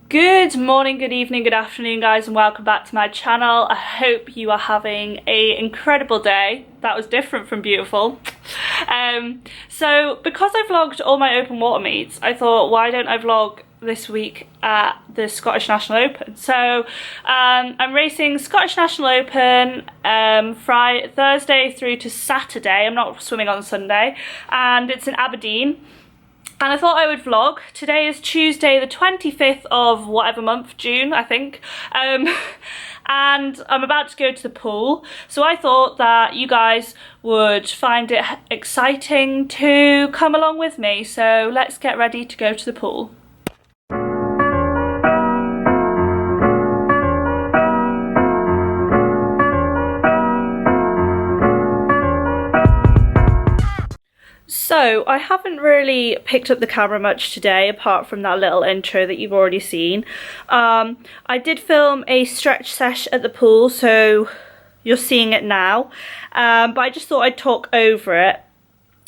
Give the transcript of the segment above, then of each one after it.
Good morning, good evening, good afternoon guys, and welcome back to my channel. I hope you are having an incredible day. That was different from beautiful. So because I vlogged all my open water meets, I thought, why don't I vlog this week at the Scottish National Open? So I'm racing Scottish National Open Thursday through to Saturday. I'm not swimming on Sunday, and it's in Aberdeen. And I thought I would vlog. Today is Tuesday the 25th of whatever month, June I think. And I'm about to go to the pool. So I thought that you guys would find it exciting to come along with me. So let's get ready to go to the pool. So I haven't really picked up the camera much today, apart from that little intro that you've already seen. I did film a stretch sesh at the pool, so you're seeing it now, but I just thought I'd talk over it.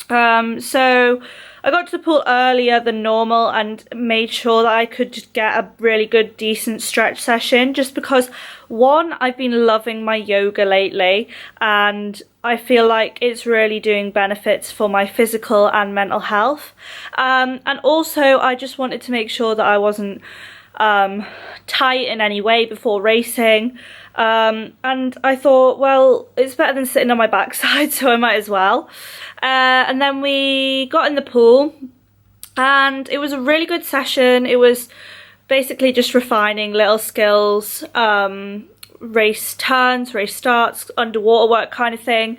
So I got to the pool earlier than normal and made sure that I could just get a really good decent stretch session, just because one, I've been loving my yoga lately and I feel like it's really doing benefits for my physical and mental health, and also I just wanted to make sure that I wasn't tight in any way before racing, and I thought, well, it's better than sitting on my backside, so I might as well. And then we got in the pool and it was a really good session. It was basically just refining little skills, race turns, race starts, underwater work kind of thing,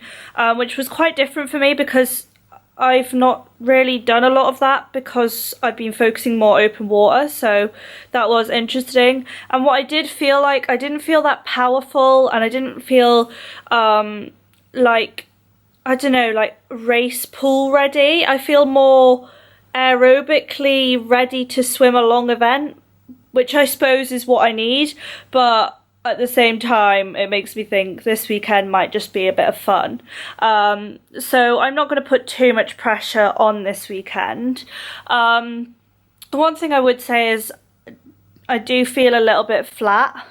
which was quite different for me because I've not really done a lot of that because I've been focusing more open water, so that was interesting. And what I did feel like, I didn't feel that powerful, and I didn't feel like, I don't know, like race pool ready. I feel more aerobically ready to swim a long event, which I suppose is what I need, but at the same time it makes me think this weekend might just be a bit of fun. So I'm not going to put too much pressure on this weekend. The one thing I would say is I do feel a little bit flat.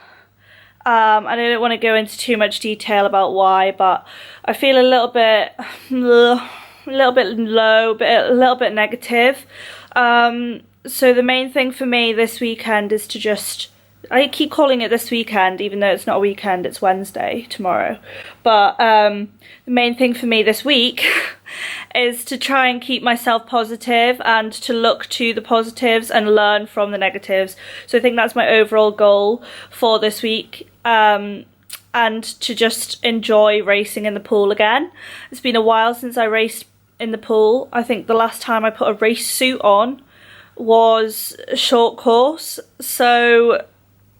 And I don't want to go into too much detail about why, but I feel a little bit low, a little bit negative. So the main thing for me this weekend is to just, I keep calling it this weekend, even though it's not a weekend, it's Wednesday, tomorrow. But the main thing for me this week is to try and keep myself positive and to look to the positives and learn from the negatives. So I think that's my overall goal for this week, and to just enjoy racing in the pool again. It's been a while since I raced in the pool. I think the last time I put a race suit on was a short course, so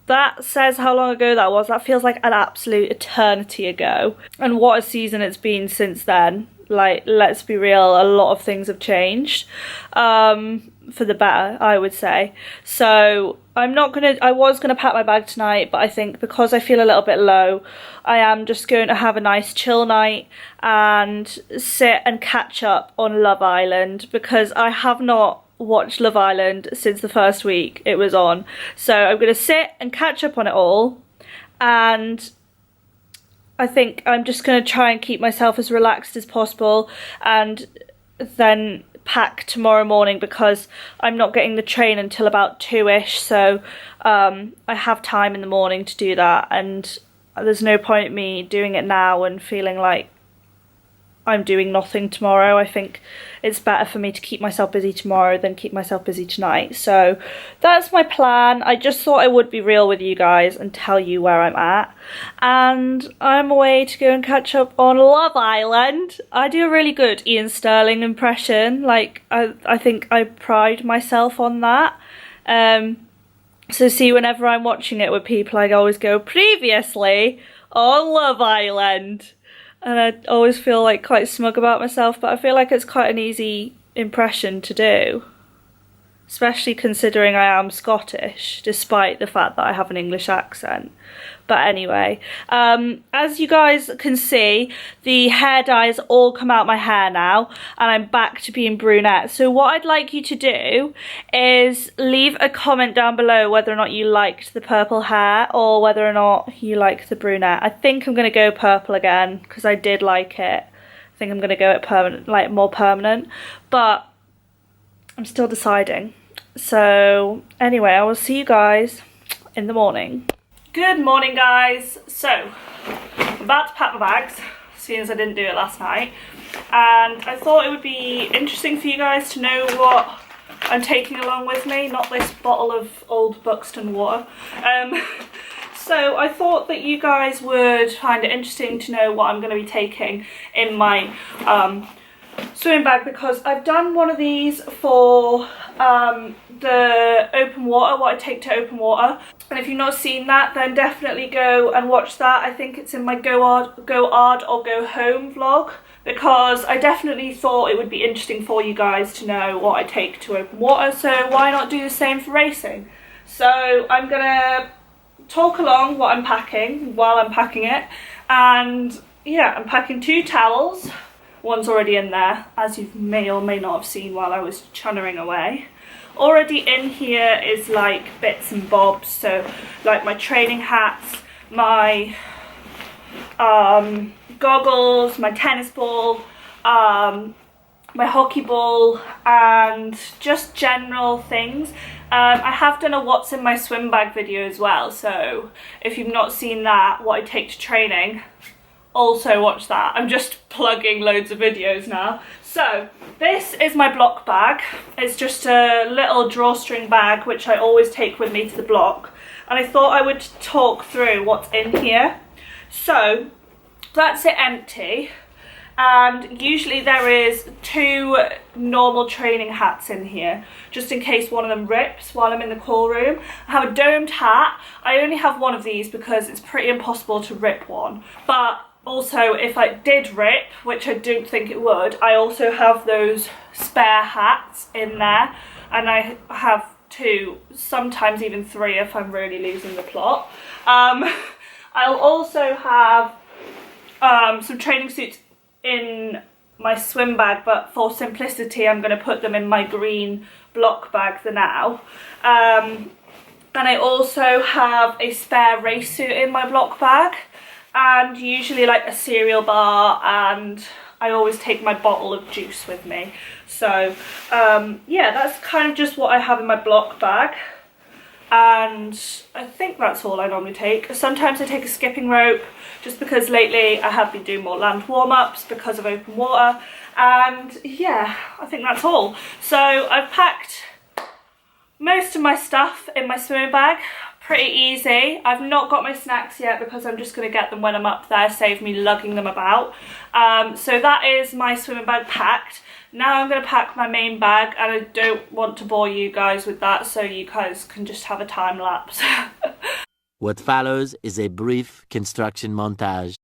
that says how long ago that was. That feels like an absolute eternity ago. And what a season it's been since then. Like, let's be real, a lot of things have changed for the better, I would say. So I was gonna pack my bag tonight, but I think because I feel a little bit low, I am just going to have a nice chill night and sit and catch up on Love Island, because I have not watched Love Island since the first week it was on. So I'm going to sit and catch up on it all, and I think I'm just going to try and keep myself as relaxed as possible and then pack tomorrow morning, because I'm not getting the train until about 2ish, so I have time in the morning to do that, and there's no point in me doing it now and feeling like I'm doing nothing tomorrow. I think it's better for me to keep myself busy tomorrow than keep myself busy tonight. So that's my plan. I just thought I would be real with you guys and tell you where I'm at. And I'm away to go and catch up on Love Island. I do a really good Ian Sterling impression. Like, I think I pride myself on that. So see, whenever I'm watching it with people, I always go, previously on Love Island. And I always feel like quite smug about myself, but I feel like it's quite an easy impression to do. especially considering I am Scottish, despite the fact that I have an English accent. But anyway, as you guys can see, the hair dye has all come out my hair now, and I'm back to being brunette. So what I'd like you to do is leave a comment down below whether or not you liked the purple hair or whether or not you like the brunette. I think I'm going to go purple again because I did like it. I think I'm going to go it permanent, like more permanent, but I'm still deciding. So anyway, I will see you guys in the morning. Good morning, guys. So I'm about to pack my bags, seeing as I didn't do it last night, and I thought it would be interesting for you guys to know what I'm taking along with me, not this bottle of old Buxton water. So I thought that you guys would find it interesting to know what I'm going to be taking in my swimming bag, because I've done one of these for the open water, what I take to open water, and if you've not seen that, then definitely go and watch that. I think it's in my Go Hard or Go Home vlog, because I definitely thought it would be interesting for you guys to know what I take to open water, so why not do the same for racing? So I'm gonna talk along what I'm packing while I'm packing it, and yeah, I'm packing 2 towels. One's already in there, as you may or may not have seen while I was chunnering away. Already in here is like bits and bobs, so like my training hats, my goggles, my tennis ball, my hockey ball, and just general things. I have done a what's in my swim bag video as well, so if you've not seen that, what I take to training, also watch that. I'm just plugging loads of videos now. So this is my block bag. It's just a little drawstring bag which I always take with me to the block, and I thought I would talk through what's in here. So that's it empty, and usually there is 2 normal training hats in here just in case one of them rips while I'm in the call room. I have a domed hat. I only have one of these because it's pretty impossible to rip one, but also if I did rip, which I don't think it would, I also have those spare hats in there, and I have 2, sometimes even 3 if I'm really losing the plot. I'll also have some training suits in my swim bag, but for simplicity I'm going to put them in my green block bag for now. And I also have a spare race suit in my block bag, and usually like a cereal bar, and I always take my bottle of juice with me. So yeah, that's kind of just what I have in my block bag, and I think that's all I normally take. Sometimes I take a skipping rope, just because lately I have been doing more land warm-ups because of open water, and yeah, I think that's all. So I've packed most of my stuff in my swimming bag. Pretty easy. I've not got my snacks yet because I'm just going to get them when I'm up there, save me lugging them about. So that is my swimming bag packed. Now I'm going to pack my main bag, and I don't want to bore you guys with that, so you guys can just have a time lapse. What follows is a brief construction montage.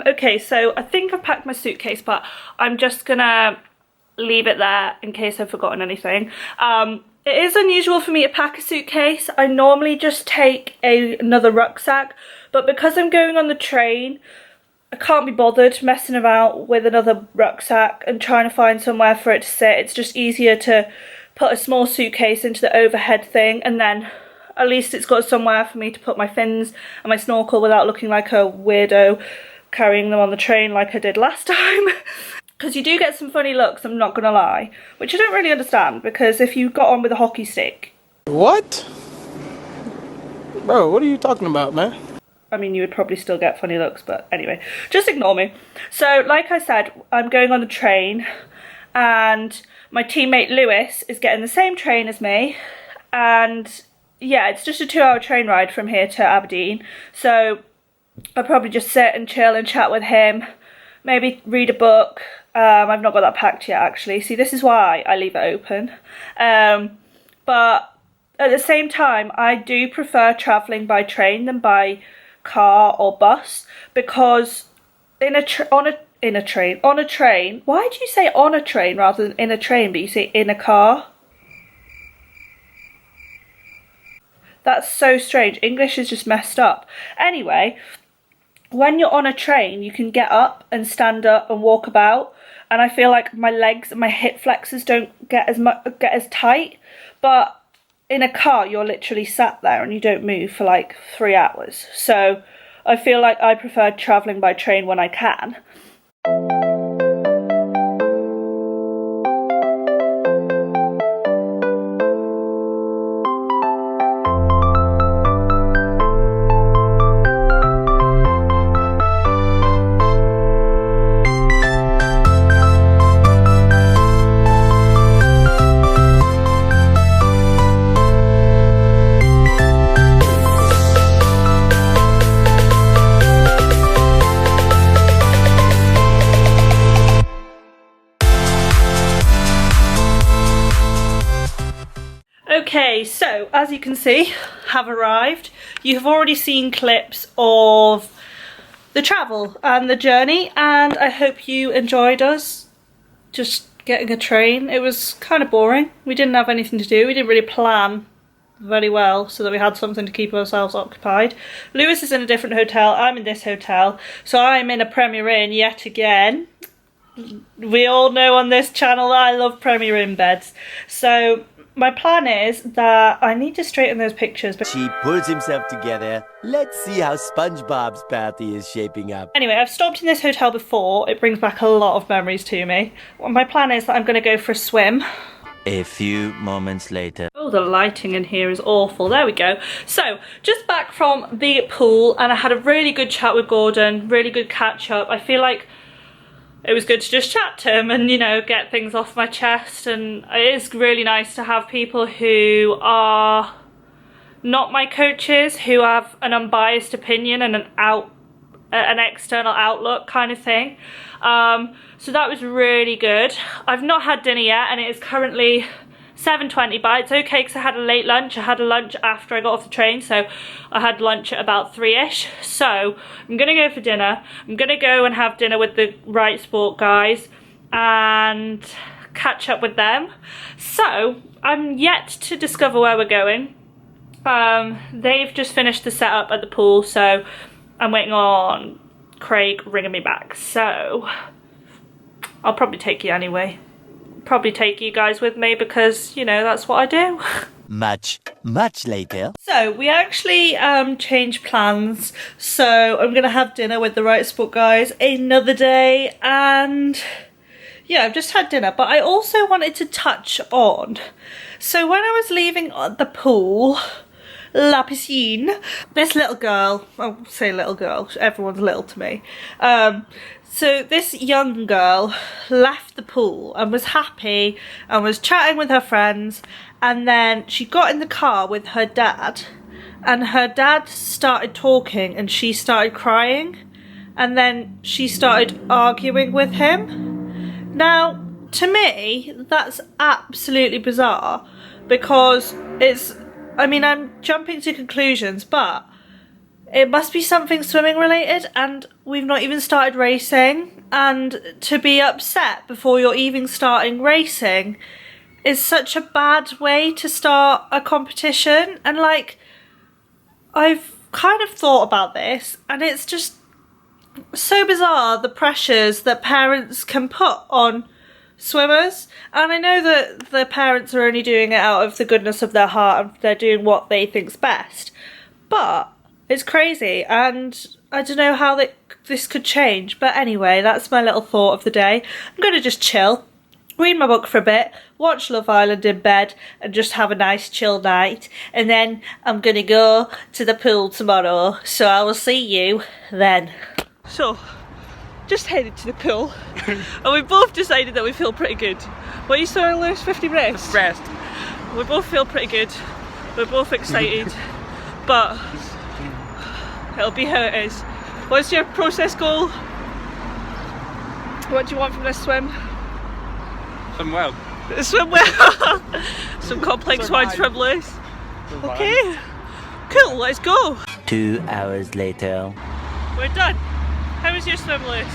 Okay, so I think I've packed my suitcase, but I'm just gonna leave it there in case I've forgotten anything. It is unusual for me to pack a suitcase. I normally just take another rucksack, but because I'm going on the train, I can't be bothered messing about with another rucksack and trying to find somewhere for it to sit. It's just easier to put a small suitcase into the overhead thing, and then at least it's got somewhere for me to put my fins and my snorkel without looking like a weirdo carrying them on the train like I did last time. Because you do get some funny looks, I'm not gonna lie, which I don't really understand, because if you got on with a hockey stick... What? Bro, what are you talking about, man? I mean, you would probably still get funny looks, but anyway, just ignore me. So, like I said, I'm going on the train, and my teammate Lewis is getting the same train as me, and yeah, it's just a 2-hour train ride from here to Aberdeen, so I'll probably just sit and chill and chat with him, maybe read a book. I've not got that packed yet, actually. See, this is why I leave it open. But at the same time, I do prefer travelling by train than by car or bus, because on a train, why do you say on a train rather than in a train, but you say in a car? That's so strange. English is just messed up. Anyway, when you're on a train, you can get up and stand up and walk about, and I feel like my legs and my hip flexors don't get as tight. But in a car, you're literally sat there and you don't move for like 3 hours. So I feel like I prefer travelling by train when I can. Okay, so as you can see, have arrived. You have already seen clips of the travel and the journey, and I hope you enjoyed us just getting a train. It was kind of boring. We didn't have anything to do. We didn't really plan very well so that we had something to keep ourselves occupied. Lewis is in a different hotel. I'm in this hotel. So I'm in a Premier Inn yet again. We all know on this channel that I love Premier Inn beds. So my plan is that I need to straighten those pictures. But She pulls himself together. Let's see how SpongeBob's party is shaping up. anyway, I've stopped in this hotel before. It brings back a lot of memories to me. Well, my plan is that I'm going to go for a swim. A few moments later. Oh, the lighting in here is awful. There we go. So, just back from the pool, and I had a really good chat with Gordon, really good catch up. I feel like it was good to just chat to him and, you know, get things off my chest. And it is really nice to have people who are not my coaches, who have an unbiased opinion and an external outlook kind of thing. So that was really good. I've not had dinner yet, and it is currently 7:20, but it's okay because I had a late lunch. I had a lunch after I got off the train, so I had lunch at about 3ish. So I'm gonna go for dinner. I'm gonna go and have dinner with the Right Sport guys and catch up with them. So I'm yet to discover where we're going. They've just finished the setup at the pool, so I'm waiting on Craig ringing me back. So I'll probably take you anyway. Probably take you guys with me because, you know, that's what I do. Much later. So we actually changed plans. So I'm gonna have dinner with the Right Sport guys another day, and yeah, I've just had dinner, but I also wanted to touch on, so when I was leaving the pool, La Piscine, this little girl, I'll say little girl, everyone's little to me, so this young girl left the pool and was happy and was chatting with her friends, and then she got in the car with her dad, and her dad started talking and she started crying, and then she started arguing with him. Now, to me, that's absolutely bizarre, because it's, I mean, I'm jumping to conclusions, but it must be something swimming related, and we've not even started racing, and to be upset before you're even starting racing is such a bad way to start a competition. And like, I've kind of thought about this, and it's just so bizarre, the pressures that parents can put on swimmers. And I know that the parents are only doing it out of the goodness of their heart and they're doing what they think's best, but it's crazy, and I don't know how this could change. But anyway, that's my little thought of the day. I'm going to just chill, read my book for a bit, watch Love Island in bed, and just have a nice chill night. And then I'm going to go to the pool tomorrow, so I will see you then. So, just headed to the pool, and we both decided that we feel pretty good. What are you saying, Lewis? 50 breaths? Rest. We both feel pretty good. We're both excited, but it'll be how it is. What's your process goal? What do you want from this swim? Swim well. Swim well. Some complex wines from Lewis. Okay, cool, let's go. 2 hours later. We're done. How was your swim, Lewis?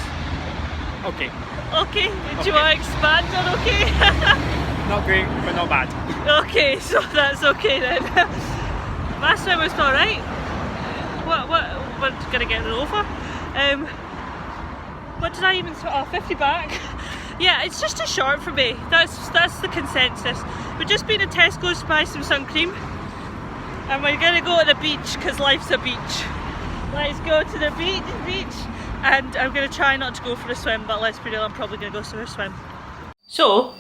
Okay. Okay, do you want to expand on okay? Not great, but not bad. Okay, so that's okay then. My swim was alright. We're gonna get it over. What did I even swim? Oh, 50 back. Yeah, it's just too short for me. That's the consensus. We've just been to Tesco's to buy some sun cream. And we're gonna go to the beach because life's a beach. Let's go to the beach. And I'm gonna try not to go for a swim, but let's be real, I'm probably gonna go for a swim. So,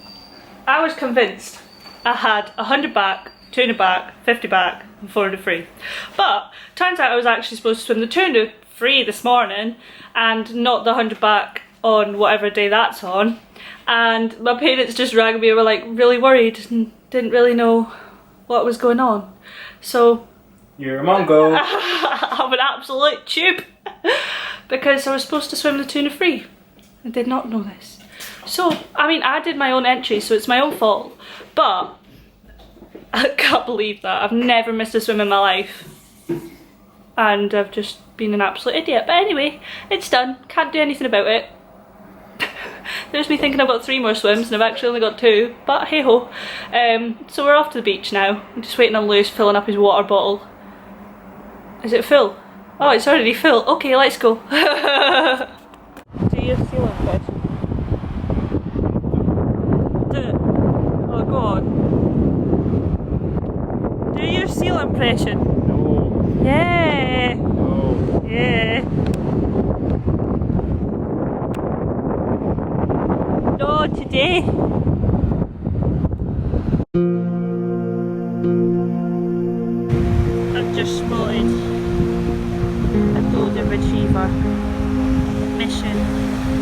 I was convinced I had 100 back, 200 back, 50 back, and 400 free. But turns out I was actually supposed to swim the 200 free this morning and not the 100 back on whatever day that's on. And my parents just rang me and were like really worried and didn't really know what was going on. So You're a Mongo. I'm an absolute tube because I was supposed to swim the 200 free. I did not know this. So, I mean, I did my own entry, so it's my own fault. But I can't believe that. I've never missed a swim in my life. And I've just been an absolute idiot. But anyway, it's done. Can't do anything about it. There's me thinking I've got 3 more swims and I've actually only got 2. But hey ho. So we're off to the beach now. I'm just waiting on Lewis filling up his water bottle. Is it full? Oh, it's already full. Okay, let's go. Do you feel impression? Do it. Oh, go on. Do your seal impression. No. Yeah. No. Yeah. No, today. I've just spotted a golden retriever. Mission: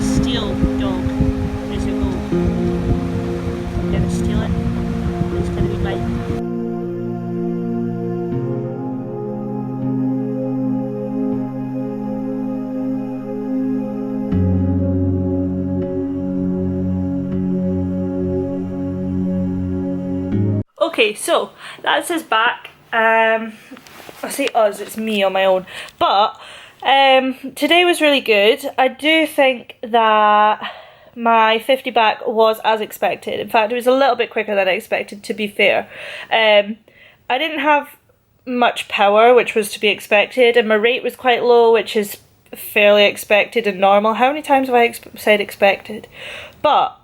steal dog. Where's it go? I'm gonna steal it. It's gonna be mine. Okay, so that's us back. I say us, it's me on my own. But today was really good. I do think that my 50 back was as expected. In fact, it was a little bit quicker than I expected, to be fair. I didn't have much power, which was to be expected, and my rate was quite low, which is fairly expected and normal. How many times have I said expected? But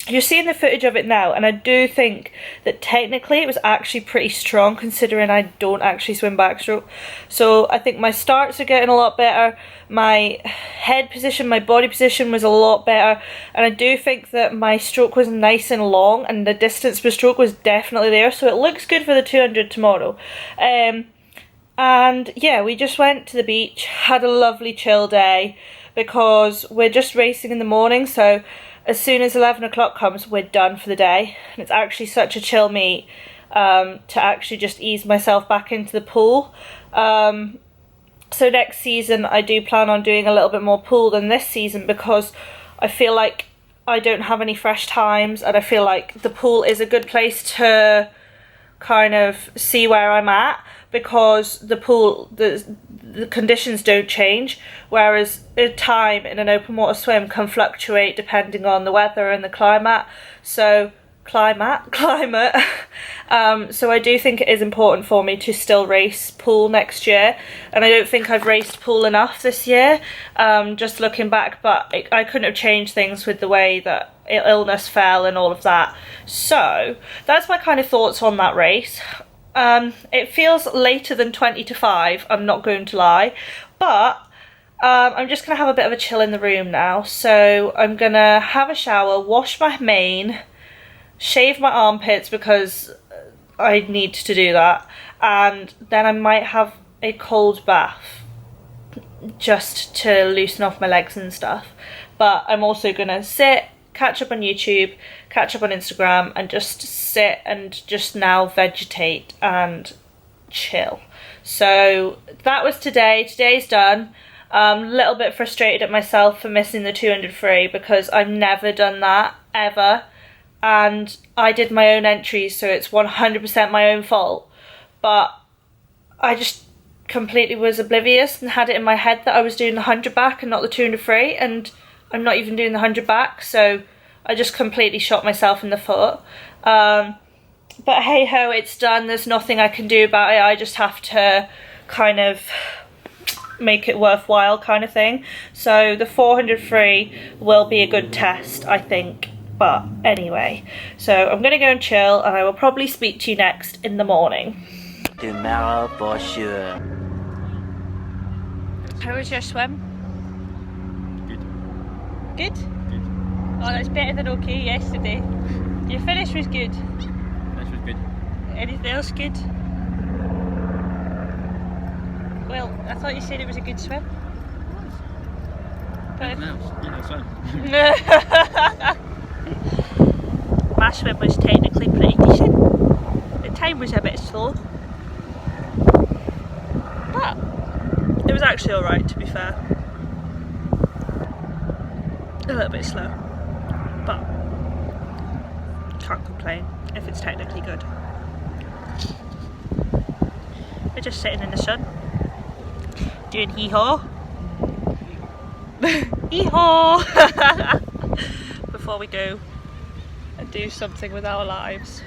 you're seeing the footage of it now, and I do think that technically it was actually pretty strong considering I don't actually swim backstroke. So I think my starts are getting a lot better, my head position, my body position was a lot better, and I do think that my stroke was nice and long and the distance per stroke was definitely there, so it looks good for the 200 tomorrow. And yeah, we just went to the beach, had a lovely chill day because we're just racing in the morning, so as soon as 11 o'clock comes, we're done for the day. And it's actually such a chill meet to actually just ease myself back into the pool. So next season, I do plan on doing a little bit more pool than this season because I feel like I don't have any fresh times and I feel like the pool is a good place to kind of see where I'm at because the pool, the conditions don't change, whereas a time in an open water swim can fluctuate depending on the weather and the climate. So so I do think it is important for me to still race pool next year, and I don't think I've raced pool enough this year, just looking back, but I couldn't have changed things with the way that illness fell and all of that. So that's my kind of thoughts on that race. It feels later than 20 to 5, I'm not going to lie, but I'm just going to have a bit of a chill in the room now. So I'm going to have a shower, wash my mane, shave my armpits because I need to do that, and then I might have a cold bath just to loosen off my legs and stuff. But I'm also going to sit, catch up on YouTube, catch up on Instagram, and just sit and just now vegetate and chill. So that was today. Today's done. A little bit frustrated at myself for missing the 200 free because I've never done that ever, and I did my own entries, so it's 100% my own fault. But I just completely was oblivious and had it in my head that I was doing the 100 back and not the 200 free, and I'm not even doing the 100 back, so I just completely shot myself in the foot. But hey ho, it's done. There's nothing I can do about it. I just have to kind of make it worthwhile, kind of thing. So the 400 free will be a good test, I think. But anyway, so I'm gonna go and chill, and I will probably speak to you next in the morning. Tomorrow for sure. How was your swim? Good. Good? Oh, that's better than okay yesterday. Your finish was good. Finish was good. Anything else good? Well, I thought you said it was a good swim. Anything else? Yeah, that's fine. My swim was technically pretty decent. The time was a bit slow, but it was actually alright, to be fair. A little bit slow, but can't complain if it's technically good. We're just sitting in the sun, doing hee-haw. Hee-haw! Before we go and do something with our lives,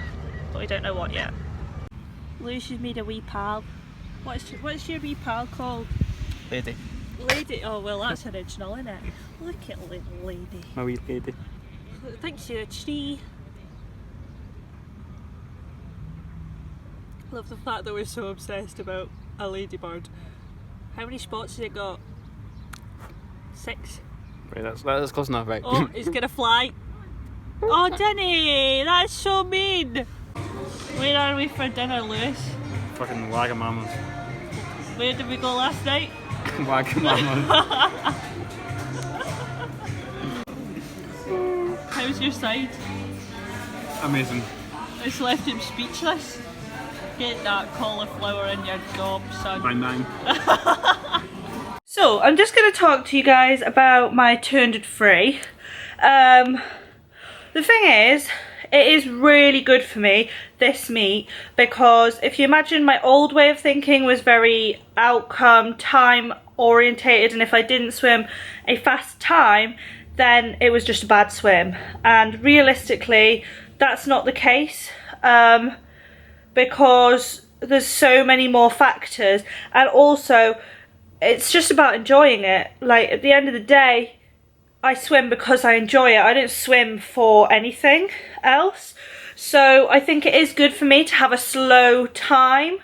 but we don't know what yet. Lucy's made a wee pal. What's your wee pal called? Lady. Lady? Oh well, that's original, isn't it? Look at little lady. My wee lady. Thanks you're a tree. Love the fact that we're so obsessed about a ladybird. How many spots has it got? 6. Right, that's close enough, right? Oh, it's gonna fly. Oh, Denny, that's so mean. Where are we for dinner, Lewis? Fucking Wagamama's. Where did we go last night? Wagamama's. How's your side? Amazing. It's left him speechless. Get that cauliflower in your gob, son. Bang bang. So, I'm just going to talk to you guys about my 200 free. The thing is, it is really good for me, this meet, because if you imagine my old way of thinking was very outcome, time orientated, and if I didn't swim a fast time, then it was just a bad swim. And realistically, that's not the case, because there's so many more factors, and also it's just about enjoying it. Like, at the end of the day, I swim because I enjoy it. I don't swim for anything else. So I think it is good for me to have a slow time,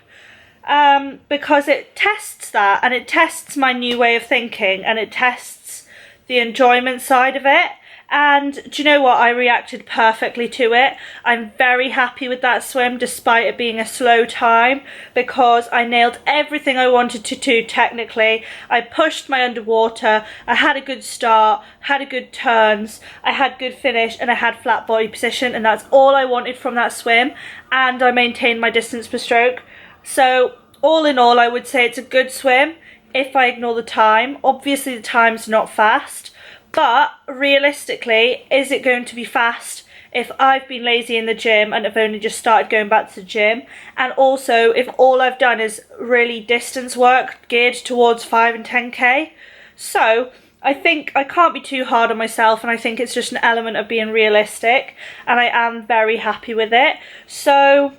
because it tests that, and it tests my new way of thinking, and it tests the enjoyment side of it. And do you know what? I reacted perfectly to it. I'm very happy with that swim, despite it being a slow time, because I nailed everything I wanted to do technically. I pushed my underwater, I had a good start, had a good turns, I had good finish, and I had flat body position, and that's all I wanted from that swim, and I maintained my distance per stroke. So all in all, I would say it's a good swim if I ignore the time. Obviously the time's not fast, but realistically, is it going to be fast if I've been lazy in the gym and have only just started going back to the gym? And also, if all I've done is really distance work geared towards 5 and 10k. So I think I can't be too hard on myself, and I think it's just an element of being realistic, and I am very happy with it. So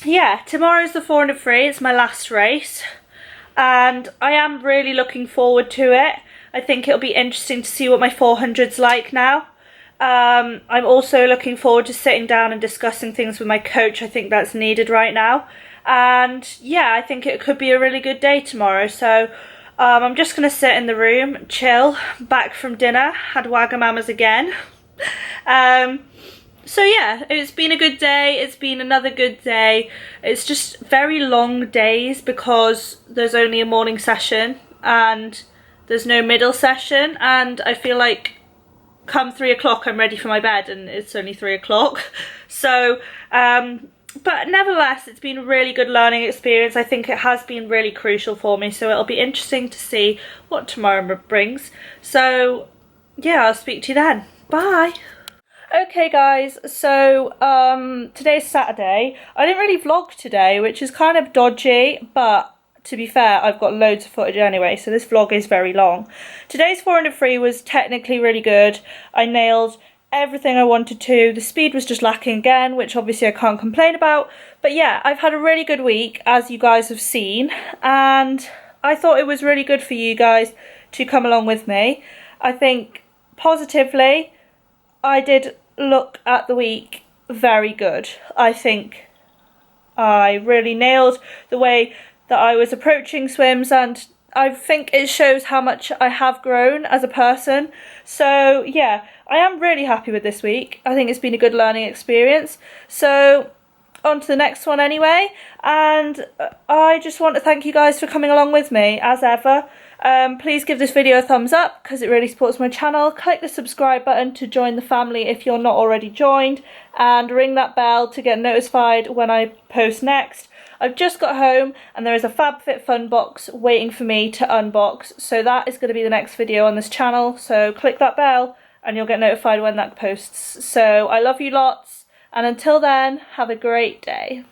yeah, tomorrow's the 400 free. It's my last race, and I am really looking forward to it. I think it'll be interesting to see what my 400's like now. I'm also looking forward to sitting down and discussing things with my coach. I think that's needed right now. And yeah, I think it could be a really good day tomorrow. So I'm just going to sit in the room, chill, back from dinner, had Wagamama's again. So yeah, it's been a good day. It's been another good day. It's just very long days because there's only a morning session and there's no middle session, and I feel like come 3 o'clock I'm ready for my bed, and it's only 3 o'clock. So but nevertheless, it's been a really good learning experience. I think it has been really crucial for me, so it'll be interesting to see what tomorrow brings. So yeah, I'll speak to you then. Bye. Okay guys, so today's Saturday. I didn't really vlog today, which is kind of dodgy, but to be fair, I've got loads of footage anyway, so this vlog is very long. Today's 400 free was technically really good. I nailed everything I wanted to. The speed was just lacking again, which obviously I can't complain about. But yeah, I've had a really good week, as you guys have seen, and I thought it was really good for you guys to come along with me. I think positively, I did look at the week very good. I think I really nailed the way that I was approaching swims, and I think it shows how much I have grown as a person. So yeah, I am really happy with this week. I think it's been a good learning experience. So on to the next one anyway, and I just want to thank you guys for coming along with me as ever. Please give this video a thumbs up because it really supports my channel. Click the subscribe button to join the family if you're not already joined, and ring that bell to get notified when I post next. I've just got home and there is a FabFitFun box waiting for me to unbox, so that is going to be the next video on this channel, so click that bell and you'll get notified when that posts. So I love you lots, and until then, have a great day.